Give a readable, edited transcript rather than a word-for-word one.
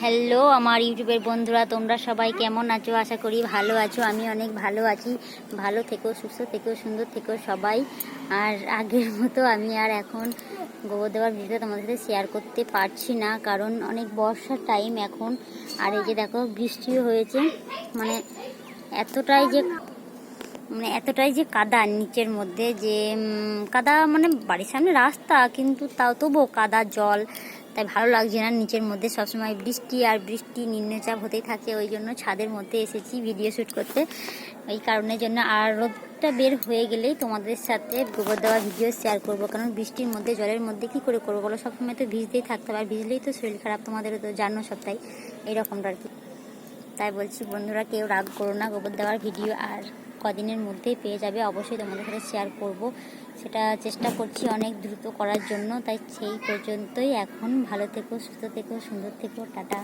Hello আমার ইউটিউবের বন্ধুরা, তোমরা সবাই কেমন আছো? আশা করি ভালো আছো। আমি অনেক ভালো আছি। ভালো থেকো, সুস্থ থেকো, সুন্দর থেকো সবাই। আর আগের মতো আমি আর এখন গোবর দেওয়ার ভিডিও তোমাদের সাথে শেয়ার করতে পারছি না, কারণ অনেক বর্ষার টাইম এখন। আর এই যে দেখো বৃষ্টিও হয়েছে, মানে এতটাই যে কাদা নিচের মধ্যে, যে কাদা মানে বাড়ির সামনে রাস্তা, কিন্তু তাও তবুও কাদা জল, তাই ভালো লাগছে না নিচের মধ্যে। সবসময় বৃষ্টি নিম্নচাপ হতেই থাকে, ওই জন্য ছাদের মধ্যে এসেছি ভিডিও শ্যুট করতে। এই কারণের জন্য আর রোদটা বের হয়ে গেলেই তোমাদের সাথে গোবর দেওয়া ভিডিও শেয়ার করবো, কারণ বৃষ্টির মধ্যে জলের মধ্যে কি করে করবো বলো? সবসময় তো ভিজতেই থাকতে হবে, আর ভিজলেই তো শরীর খারাপ, তোমাদেরও তো জানো সবটাই এইরকমটা আর কি। তাই বলছি বন্ধুরা, কেউ রাগ করো না, গোবর দেওয়ার ভিডিও আর কদিনের মধ্যেই পেয়ে যাবে। অবশ্যই তোমাদের সাথে শেয়ার করব, সেটা চেষ্টা করছি অনেক দ্রুত করার জন্য। তাই সেই পর্যন্তই, এখন ভালো থেকো, সুস্থ থেকো, সুন্দর থেকো, টাটা।